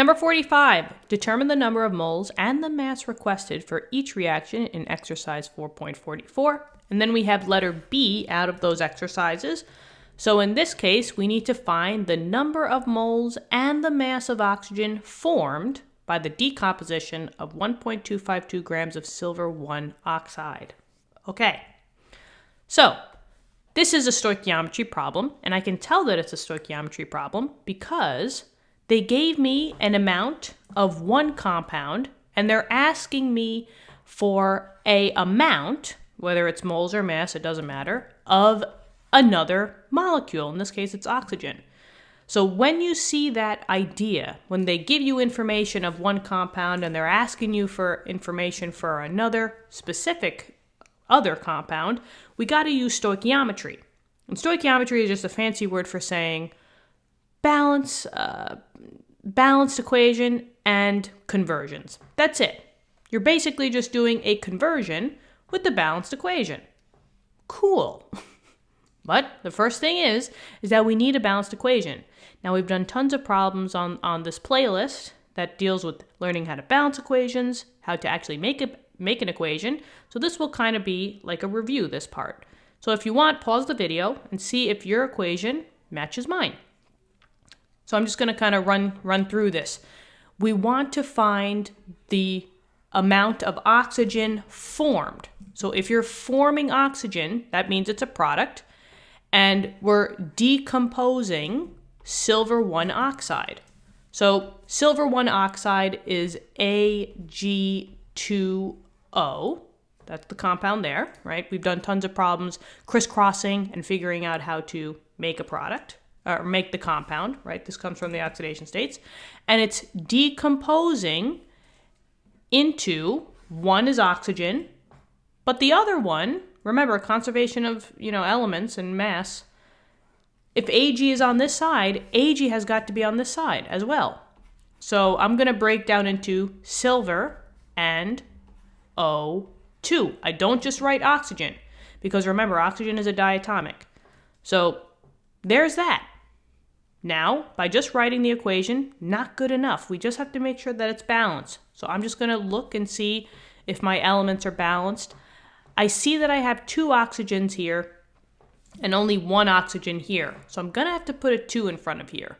Number 45, determine the number of moles and the mass requested for each reaction in exercise 4.44. And then we have letter B out of those exercises. So in this case, we need to find the number of moles and the mass of oxygen formed by the decomposition of 1.252 grams of silver 1 oxide. Okay, so this is a stoichiometry problem, and I can tell that it's a stoichiometry problem because they gave me an amount of one compound, and they're asking me for a amount, whether it's moles or mass, it doesn't matter, of another molecule. In this case, it's oxygen. So when you see that idea, when they give you information of one compound and they're asking you for information for another specific other compound, we got to use stoichiometry. And stoichiometry is just a fancy word for saying balanced equation and conversions. That's it. You're basically just doing a conversion with the balanced equation. Cool. But the first thing is that we need a balanced equation. Now, we've done tons of problems on this playlist that deals with learning how to balance equations, how to actually make an equation. So this will kind of be like a review, this part. So if you want, pause the video and see if your equation matches mine. So I'm just going to kind of run through this. We want to find the amount of oxygen formed. So if you're forming oxygen, that means it's a product. And we're decomposing silver 1 oxide. So silver 1 oxide is Ag2O. That's the compound there, right? We've done tons of problems crisscrossing and figuring out how to make a product, or make the compound, right? This comes from the oxidation states. And it's decomposing into, one is oxygen, but the other one, remember, conservation of, elements and mass. If Ag is on this side, Ag has got to be on this side as well. So I'm going to break down into silver and O2. I don't just write oxygen because remember, oxygen is a diatomic. So there's that. Now, by just writing the equation, not good enough. We just have to make sure that it's balanced. So I'm just going to look and see if my elements are balanced. I see that I have 2 oxygens here and only 1 oxygen here. So I'm going to have to put a 2 in front of here.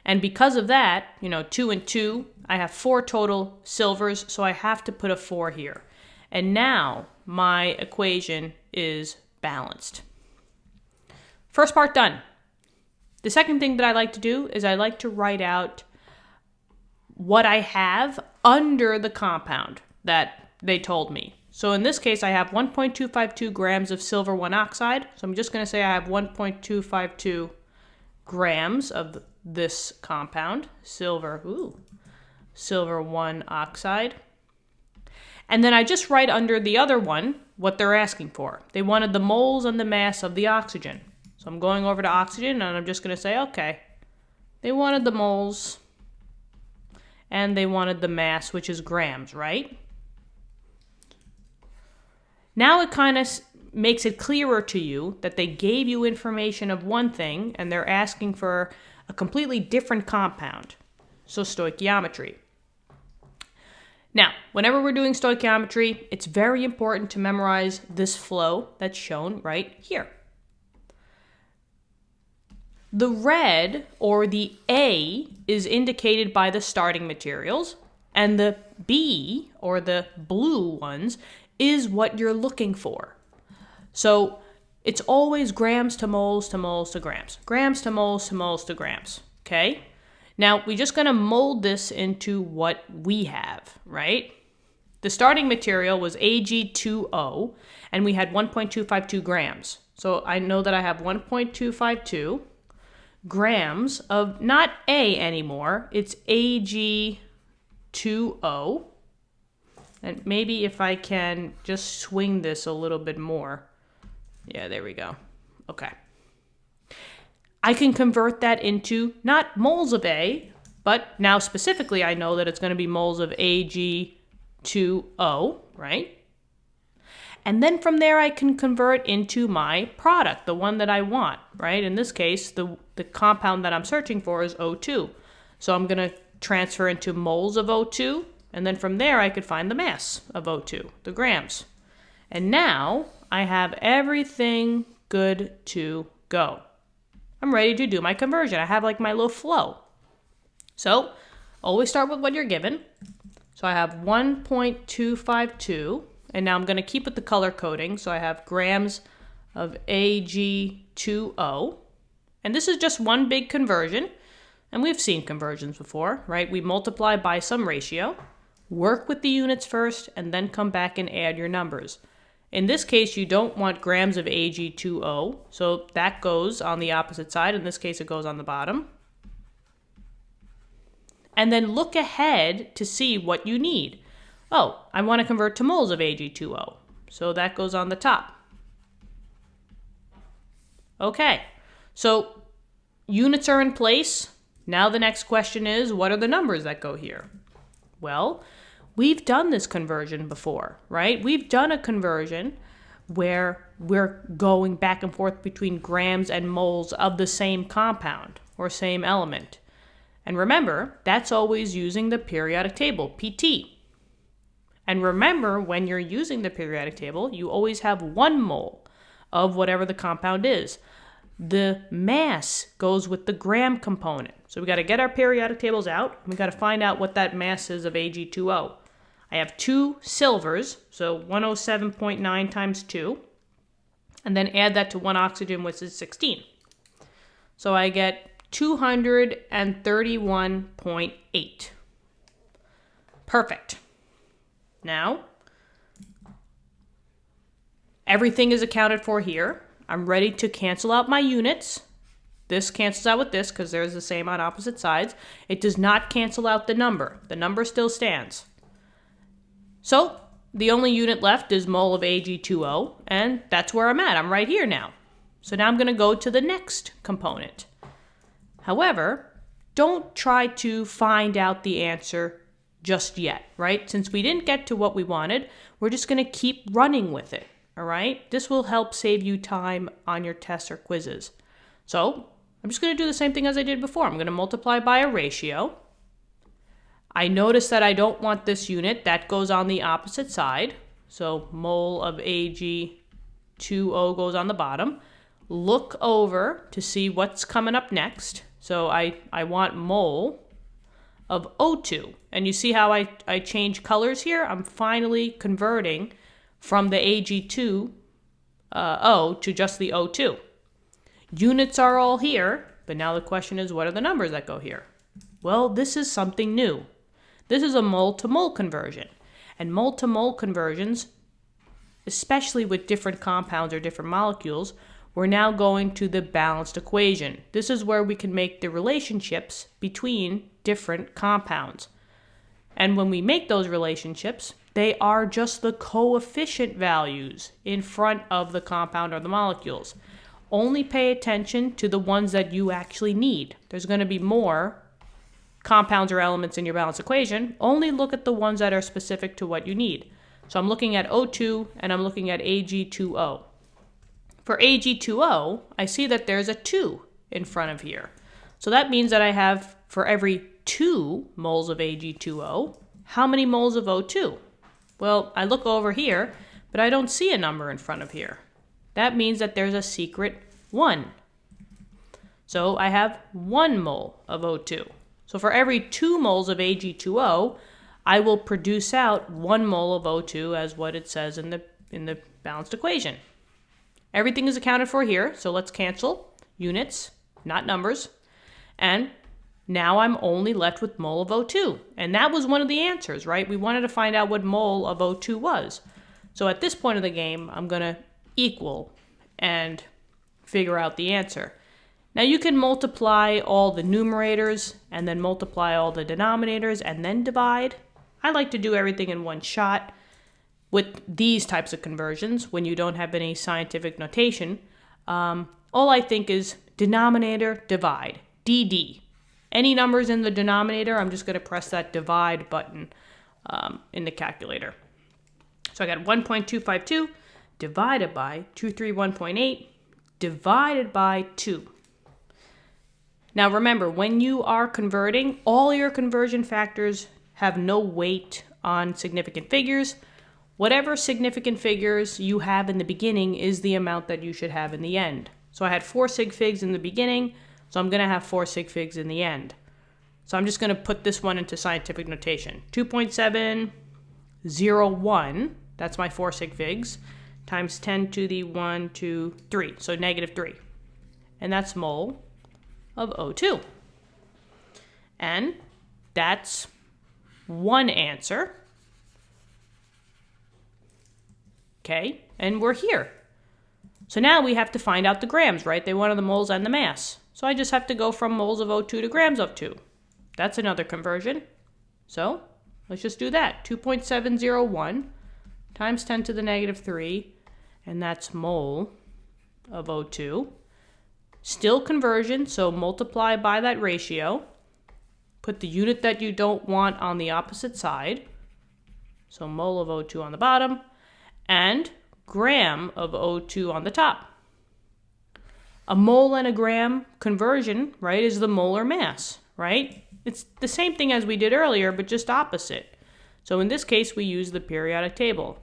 And because of that, 2 and 2, I have 4 total silvers, so I have to put a 4 here. And now my equation is balanced. First part done. The second thing that I like to do is I like to write out what I have under the compound that they told me. So in this case, I have 1.252 grams of silver 1 oxide. So I'm just going to say I have 1.252 grams of this compound, silver 1 oxide. And then I just write under the other one what they're asking for. They wanted the moles and the mass of the oxygen. So I'm going over to oxygen and I'm just going to say, okay, they wanted the moles and they wanted the mass, which is grams, right? Now it kind of makes it clearer to you that they gave you information of one thing and they're asking for a completely different compound. So stoichiometry. Now, whenever we're doing stoichiometry, it's very important to memorize this flow that's shown right here. The red, or the A, is indicated by the starting materials, and the B, or the blue ones, is what you're looking for. So it's always grams to moles to moles to grams. Grams to moles to moles to grams, okay? Now, we're just going to mold this into what we have, right? The starting material was Ag2O, and we had 1.252 grams. So I know that I have 1.252 grams of not A anymore, it's Ag2O. And maybe if I can just swing this a little bit more. Yeah, there we go. Okay. I can convert that into not moles of A, but now specifically I know that it's going to be moles of Ag2O, right? And then from there I can convert into my product, the one that I want, right? In this case, the compound that I'm searching for is O2. So I'm going to transfer into moles of O2, and then from there I could find the mass of O2, the grams. And now I have everything good to go. I'm ready to do my conversion. I have like my little flow. So always start with what you're given. So I have 1.252, and now I'm going to keep with the color coding. So I have grams of Ag2O, and this is just one big conversion, and we've seen conversions before, right? We multiply by some ratio, work with the units first, and then come back and add your numbers. In this case, you don't want grams of Ag2O, so that goes on the opposite side. In this case, it goes on the bottom. And then look ahead to see what you need. Oh, I want to convert to moles of Ag2O, so that goes on the top. Okay, so units are in place. Now the next question is, what are the numbers that go here? Well, we've done this conversion before, right? We've done a conversion where we're going back and forth between grams and moles of the same compound or same element. And remember, that's always using the periodic table, PT. And remember, when you're using the periodic table, you always have 1 mole of whatever the compound is. The mass goes with the gram component. So we got to get our periodic tables out. We got to find out what that mass is of Ag2O. I have 2 silvers, so 107.9 times 2, and then add that to 1 oxygen, which is 16. So I get 231.8. Perfect. Now, everything is accounted for here. I'm ready to cancel out my units. This cancels out with this because they're the same on opposite sides. It does not cancel out the number. The number still stands. So the only unit left is mole of Ag2O, and that's where I'm at. I'm right here now. So now I'm going to go to the next component. However, don't try to find out the answer just yet, right? Since we didn't get to what we wanted, we're just going to keep running with it, all right? This will help save you time on your tests or quizzes. So I'm just going to do the same thing as I did before. I'm going to multiply by a ratio. I notice that I don't want this unit. That goes on the opposite side. So mole of Ag2O goes on the bottom. Look over to see what's coming up next. So I want mole of O2. And you see how I change colors here? I'm finally converting from the Ag2O to just the O2. Units are all here, but now the question is, what are the numbers that go here? Well, this is something new. This is a mole-to-mole conversion. And mole-to-mole conversions, especially with different compounds or different molecules, we're now going to the balanced equation. This is where we can make the relationships between different compounds. And when we make those relationships, they are just the coefficient values in front of the compound or the molecules. Only pay attention to the ones that you actually need. There's going to be more compounds or elements in your balanced equation. Only look at the ones that are specific to what you need. So I'm looking at O2 and I'm looking at Ag2O. For Ag2O, I see that there's a 2 in front of here. So that means that I have, for every 2 moles of Ag2O, how many moles of O2? Well, I look over here, but I don't see a number in front of here. That means that there's a secret 1. So I have 1 mole of O2. So for every 2 moles of Ag2O, I will produce out 1 mole of O2 as what it says in the balanced equation. Everything is accounted for here, so let's cancel units, not numbers. And now I'm only left with mole of O2. And that was one of the answers, right? We wanted to find out what mole of O2 was. So at this point of the game, I'm going to equal and figure out the answer. Now you can multiply all the numerators and then multiply all the denominators and then divide. I like to do everything in one shot. With these types of conversions, when you don't have any scientific notation, all I think is denominator, divide, DD. Any numbers in the denominator, I'm just going to press that divide button in the calculator. So I got 1.252 divided by 231.8 divided by 2. Now remember, when you are converting, all your conversion factors have no weight on significant figures. Whatever significant figures you have in the beginning is the amount that you should have in the end. So I had 4 sig figs in the beginning, so I'm going to have 4 sig figs in the end. So I'm just going to put this one into scientific notation. 2.701, that's my 4 sig figs, times 10 to the 1, 2, 3, so -3. And that's mole of O2. And that's one answer. Okay, and we're here. So now we have to find out the grams, right? They wanted the moles and the mass. So I just have to go from moles of O2 to grams of 2. That's another conversion. So let's just do that. 2.701 times 10 to the -3, and that's mole of O2. Still conversion, so multiply by that ratio. Put the unit that you don't want on the opposite side. So mole of O2 on the bottom, and gram of O2 on the top. A mole and a gram conversion, right, is the molar mass, right? It's the same thing as we did earlier, but just opposite. So in this case, we use the periodic table.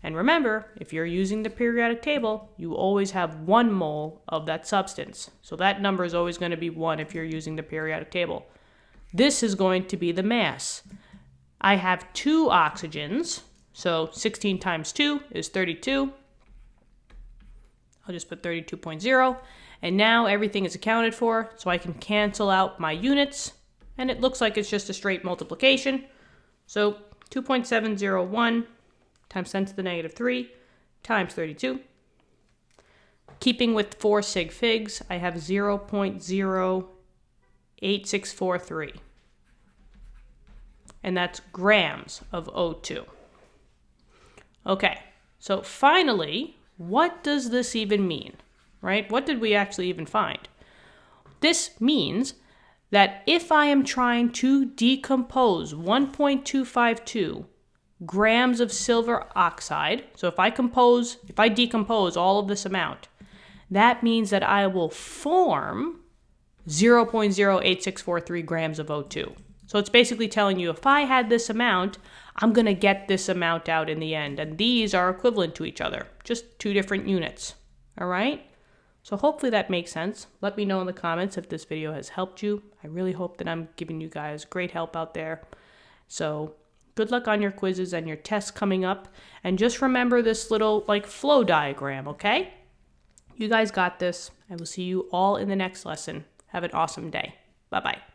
And remember, if you're using the periodic table, you always have 1 mole of that substance. So that number is always going to be 1 if you're using the periodic table. This is going to be the mass. I have 2 oxygens, so 16 times 2 is 32. I'll just put 32.0. And now everything is accounted for, so I can cancel out my units. And it looks like it's just a straight multiplication. So 2.701 times 10 to the -3 times 32. Keeping with 4 sig figs, I have 0.08643. And that's grams of O2. Okay, so finally, what does this even mean, right? What did we actually even find? This means that if I am trying to decompose 1.252 grams of silver oxide, so if I decompose all of this amount, that means that I will form 0.08643 grams of O2. So it's basically telling you if I had this amount, I'm going to get this amount out in the end. And these are equivalent to each other, just 2 different units. All right? So hopefully that makes sense. Let me know in the comments if this video has helped you. I really hope that I'm giving you guys great help out there. So good luck on your quizzes and your tests coming up. And just remember this little flow diagram, okay? You guys got this. I will see you all in the next lesson. Have an awesome day. Bye-bye.